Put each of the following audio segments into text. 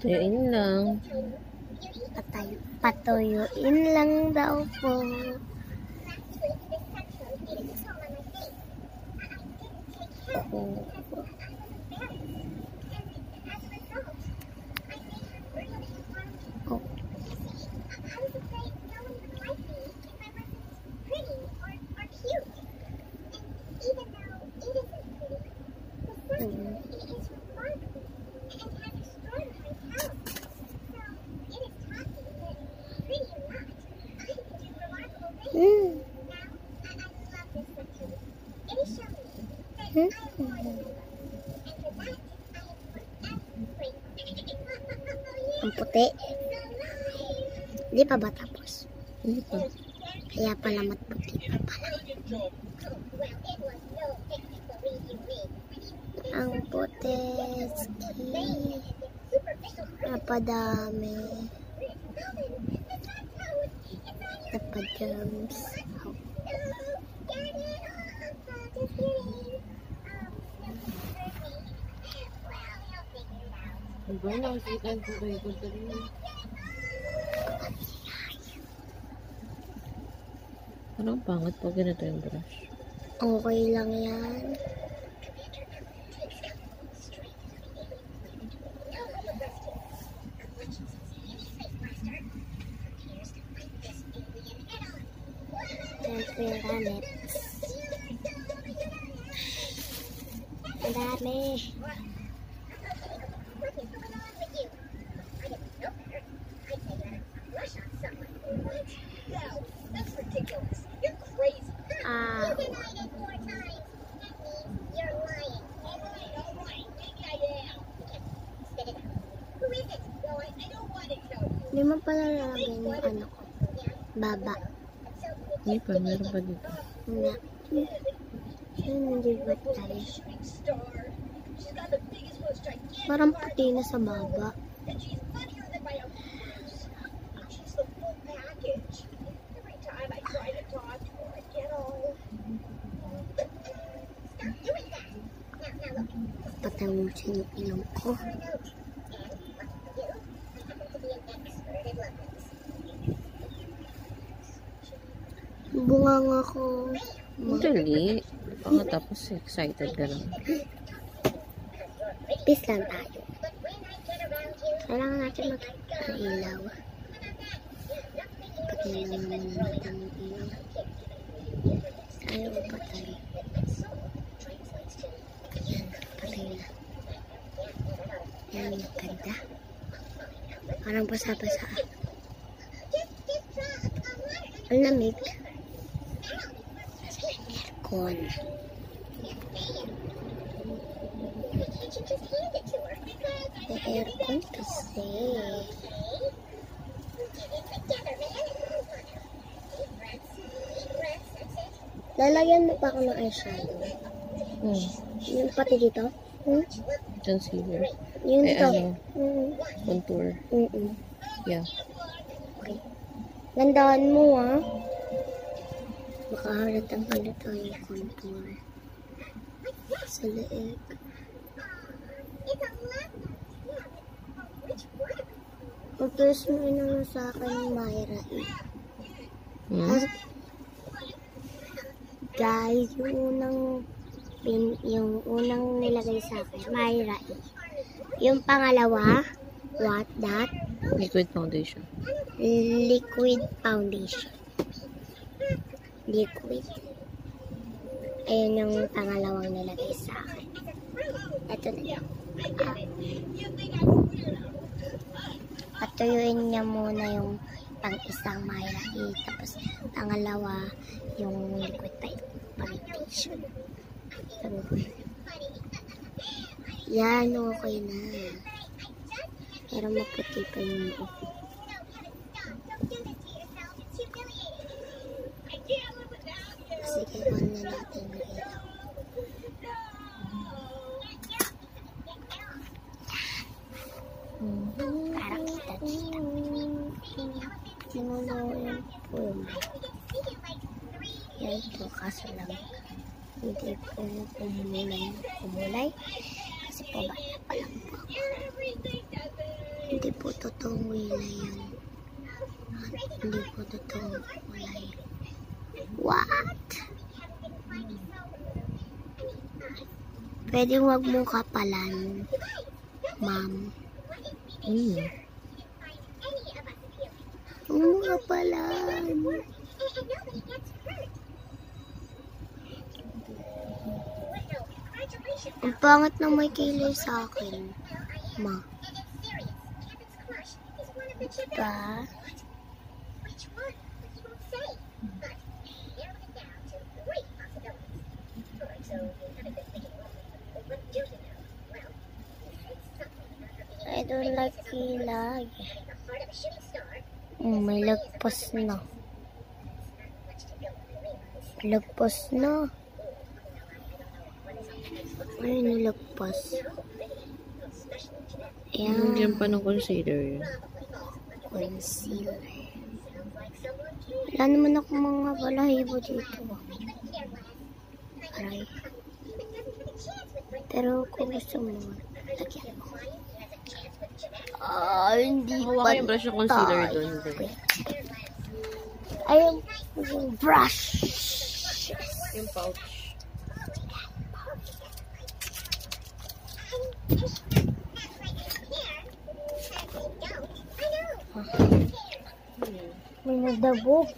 Tuyuin lang. Patuyuin lang daw po. Ang puti. Hindi pa ba tapos? Hindi pa. Kaya pala matputi pa pala. Ang puti. Napadami. Napadams. Diba nakasikan ko kayo ko rin. Parang pangat pag ganito yung brush. Okay lang yan. Ang dami. Hindi mo pala lalagyan yung ano ko. Baba. Hindi pa, meron pa dito. Nga. Hindi ba tayo? Parang puti na sa baba. Patamusin yung ilong ko. Bunganga ko. Madali. Pagkatapos excited ka lang. Peace lang tayo. Kailangan natin mag-ilaw. Patay lang naman ang ilaw. Ayaw ko patay. Yan, patay na. Yan, ganda. Parang basa-basa. Ang lamig. Aircon. Aircon kasi. Lalagyan mo pa ako ng eyeshadow. Yung pati dito? Concealer. Yung dito? Contour. Yeah. Okay. Gandaan mo baka halatang halata yung contour. Sa leeg. Pag-test mo naman sa akin, Myra. Guys, yung unang nilagay sa akin, Myra. Yung pangalawa, what that? Liquid foundation. Liquid foundation. Liquid. Ayun yung pangalawang nilagay sa akin. Ito na. Patuyuin niya muna yung pang-isang Myra. Tapos pangalawa yung liquid foundation. Yan, okay na. Pero maputi pa yung mukha. Sige, on na natin yung ilaw. Para kita-kita. Sinunuin po yung yan po, kaso lang hindi po kumulay kasi po bata pa lang po ako. totoong kulay yan. Hindi po totoong kulay. What? Pwede wag mong kapalan, ma'am. Huwag mong kapalan. Ang pangit na may kilay sa akin, ma. Diba? I don't like kilay. May lagpas na. Lagpas na. Ay, nilagpas. Ayan. Diyan pa ng concealer. Concealer. Wala naman ako mga balahibo dito. Aray. Pero kung gusto mo, lagyan mo. Hindi Hawa pa yung brush ng concealer doon. ayun yung brush. Yung pouch. May nagdabog.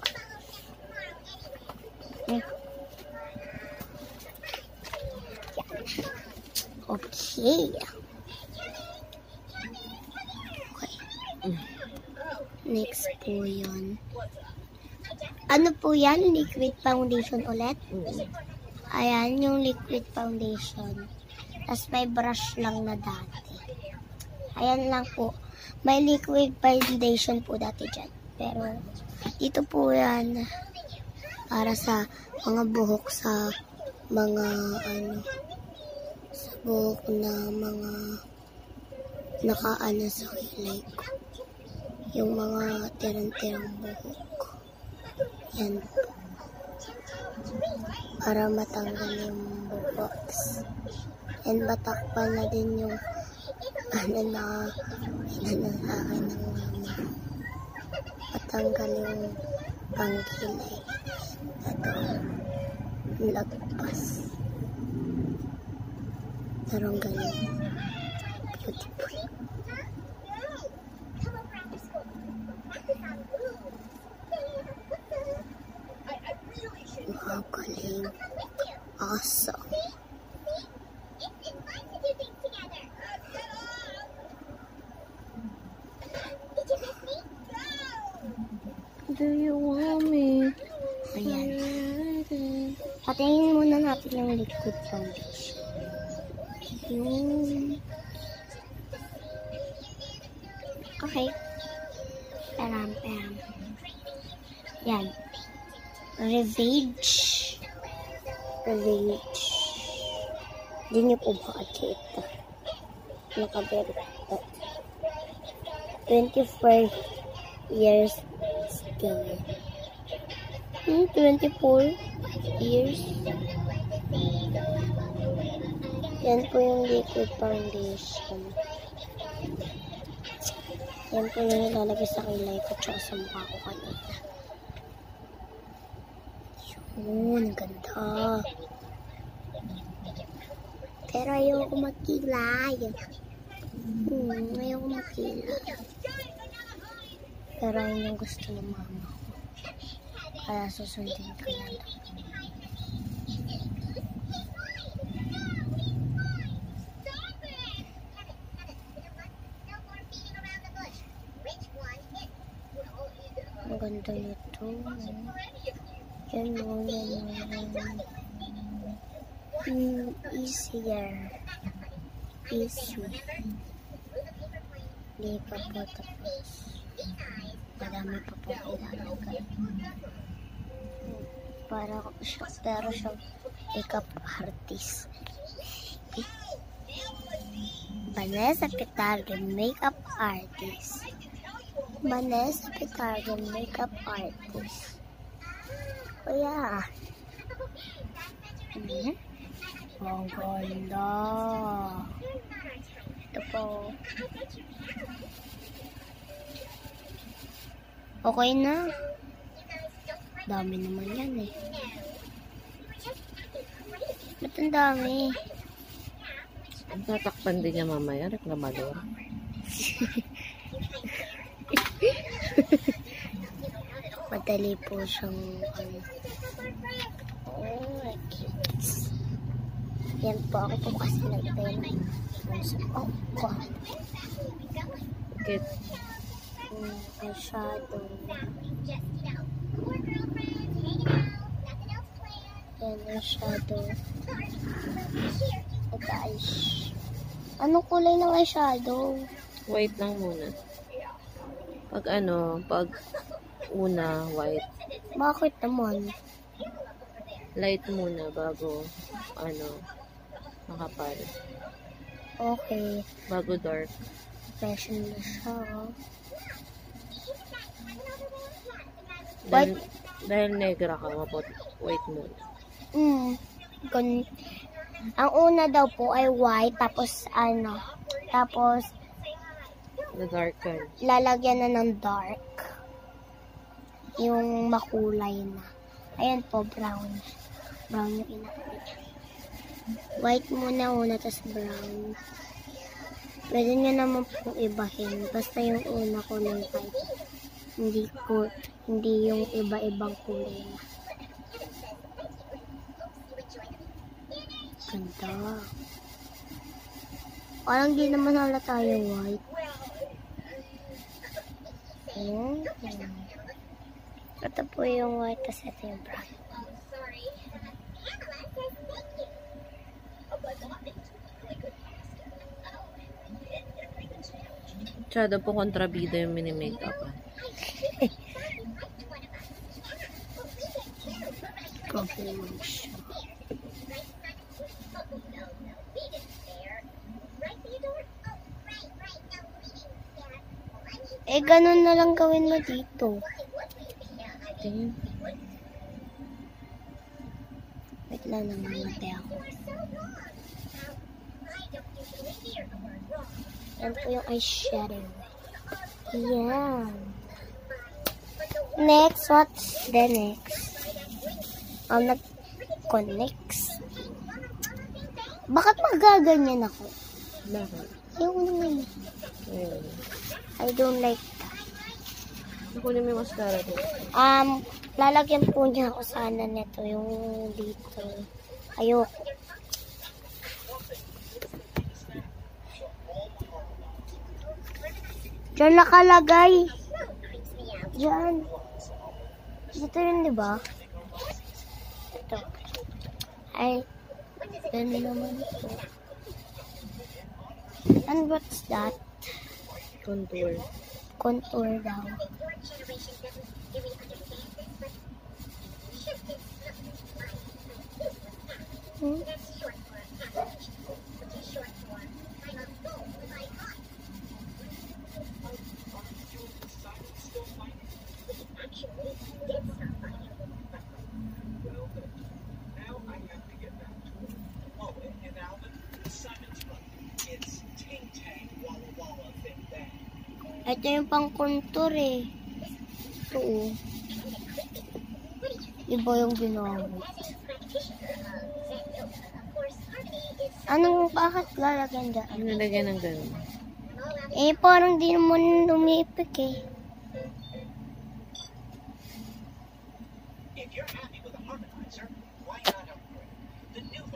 Okay. Next po yun. Ano po yan? Liquid foundation ulit? Ayan, yung liquid foundation. Tapos may brush lang na dati. Ayan lang po. May liquid foundation po dati dyan. Pero, dito po yan. Para sa mga buhok sa mga, sa buhok na mga nakaano sa kilay ko. Yung mga tirang-tirang buhok. Yan po. Para matanggal yung buhoks. And batakpan na din yung na sa akin ng mama. Matanggal yung pangkilay. Ito. Lagpas. Pero ang galing. Beautiful. Wow, galing. Awesome. Do you want me? Ayan. Patingin muna natin yung liquid foundation. Yung... Okay. Peram. Yan. Revenge. Hindi niyo po makakita. Nakabero. 24 years ago. 24 years. Yan po yung liquid foundation. Yan po yung nilalagay sa kilay ko tsaka sa mukha ko kanina. Yun, ganda. Pero ayoko magkilay. Ayoko magkilay. Pero yun yung gusto ng mama ko. Kaya susundin ko na lang. Ang ganda nito. Yan mo. Easier. Easy. Hindi pa po tapos. Madami pa po ilalagay. Pero siya makeup artist. Vanessa Pitarga, makeup artist. Vanessa Pitarga, makeup artist. Oh yeah. Ang ganda. Ito po. Okay na. Dami naman yan eh. Ba't ang dami? Ang tatakpan din niya mamaya, reklamador. Madali po siyang oh, kids. Yan po, ako po kasi nagtayo. Oh, God. Okay. Eyeshadow. Yan, eyeshadow. Ito anong kulay ng eyeshadow? White lang muna. Pag una, white. Bakit naman? Light muna bago, makapal. Okay. Bago dark. Fashion na siya, oh. Dahil negra ka, white muna. Ang una daw po ay white, tapos The dark ka. lalagyan na ng dark. Yung makulay na. Ayan po, brown. Brown yung inakit. White muna, tapos brown. Pwede nyo naman pong ibahin. Basta yung una ko ng white. Hindi yung iba-ibang kulay na. Ganda. Parang di naman halata yung white. Ito po yung white, kasi ito yung brown. Masyado po kontrabida yung mini-makeup. Coffee mo siya. Ganun na lang gawin mo dito. Tingin. Wait lang, namamatay ako. Yan po yung eyeshadow. Yan. Next, what's the next? Nag-connects. Bakit magaganyan ako? Bakit? Ayoko naman. Ayun. I don't like that. Nakunin mo yung mascara dito. Lalagyan po niya ako sana nito, yung dito. Ayoko. Diyan nakalagay. Diyan. Dito yun, di ba? Ito. Ay, gano'n naman ito. And what's that? Contour. Contour daw. Ito yung pang contour eh. Ito. Iba yung ginamit. Bakit lalagyan dyan? Ano nalagyan ng gano'n? Parang di naman lumipik eh.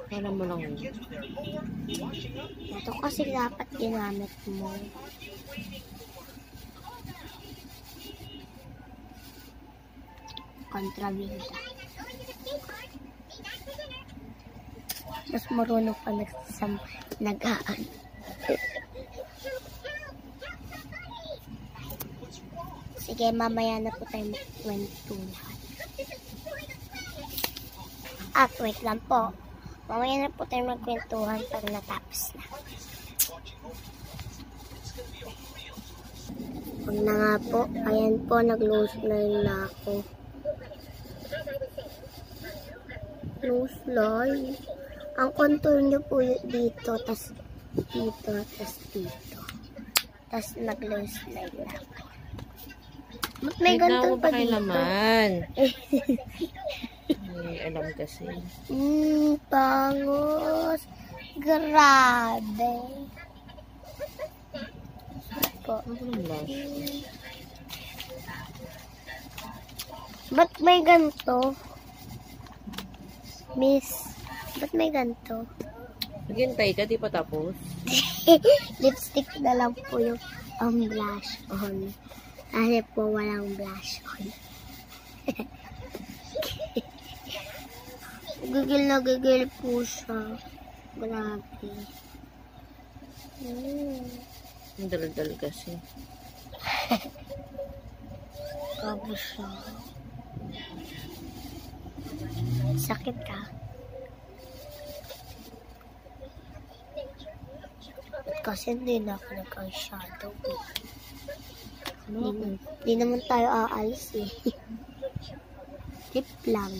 Para mo lang yun. Ito kasi dapat ginamit mo. Kontrabida. Mas marunong pa nag-aan. Sige, mamaya na po tayo magkwentuhan. Wait lang po. Mamaya na po tayo magkwentuhan pag natapos na. Huwag na nga po. Ayan po, nag-loose line na ako. Loose line. Ang contour nyo po dito, tas dito, tas dito. Tas nag-loose line na ako. Ba't may ganito pa dito? laman. Ay, alam kasi. Pangos. Grabe. Po. Ano yung blush? Ba't may ganito? Miss, ba't may ganito? Naghintay ka, di pa tapos. Lipstick na lang po yung blush on. Kasi po walang blush on. Gigil na gigil po siya. Grabe. Ang dal-dal kasi. Grabe siya. Sakit ka? Kasi hindi na ako nag-eyeshadow eh. Hindi naman tayo aalis eh. Tip lang.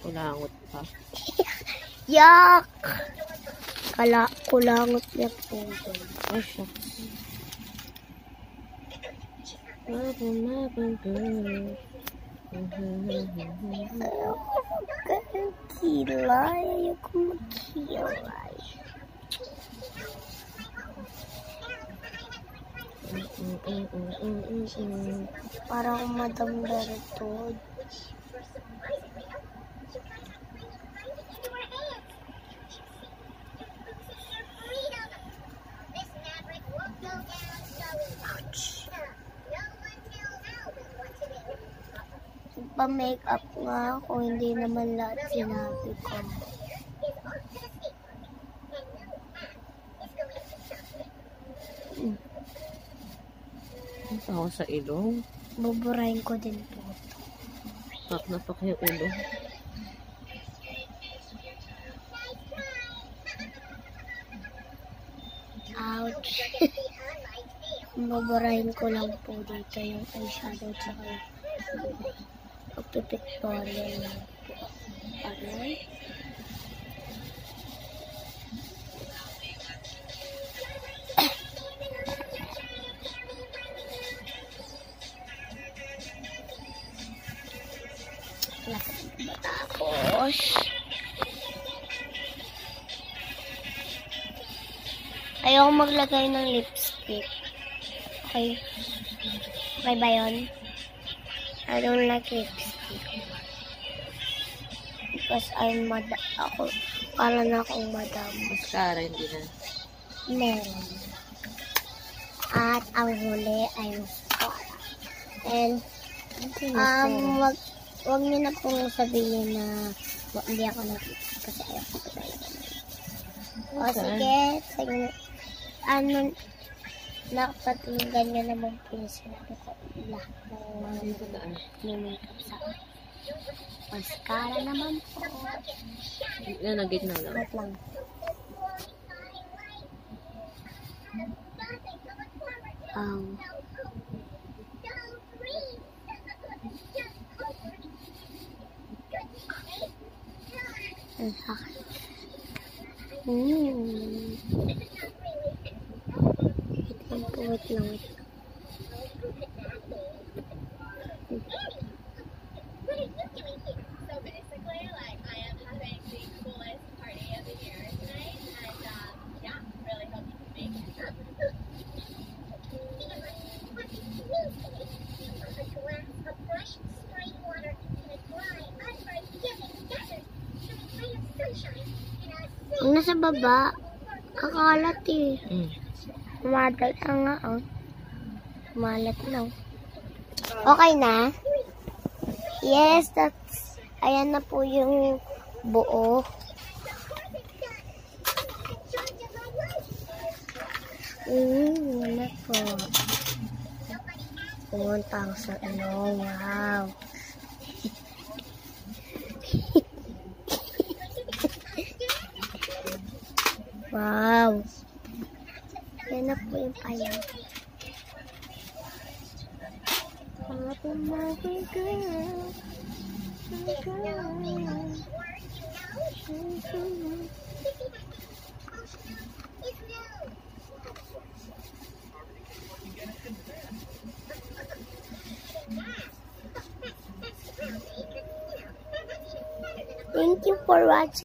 Kulangot pa. Yak! Kulangot niya po. Ay, shucks. Kilay. Ayoko magkilay. Parang Madam Bertod. Pa-makeup nga ako, hindi naman lahat sinabi ko. Ang tawa sa ilong. Buburahin ko din po. Pak na pak yung ilong. Ouch. Buburahin ko lang po dito yung eyeshadow tsaka pagpipictorial lang po. Aray. Tapos ayaw maglagay ng lipstick. Okay. Okay ba yun? I don't like lipstick. Because I'm ako. Kala na akong madam. Mascara, hindi na. Meron. At ang huli ay mascara. And wag niyo na pong sabihin na hindi ako nag-lipstick kasi ayaw ko talaga. O sige, nakapatulogan niyo naman po yung sinabi ko. Lahat ng makeup sa mascara naman po. Yan, nag-gate na lang. Wait lang. Ang sakit. Wait lang. So basically, like, I am having the coolest party of the year tonight, and yeah, really hope you can make it. A glass of fresh spring water into the dry, unforgiving desert, and a ray of sunshine in a sea. Ang nasa baba, kakalat eh. Umalat na nga oh. Umalat na. Okay na? Yes, ayan na po yung buo. Wala po. Pumunta ako sa wow. Wow. Yan na po yung payang. for watching.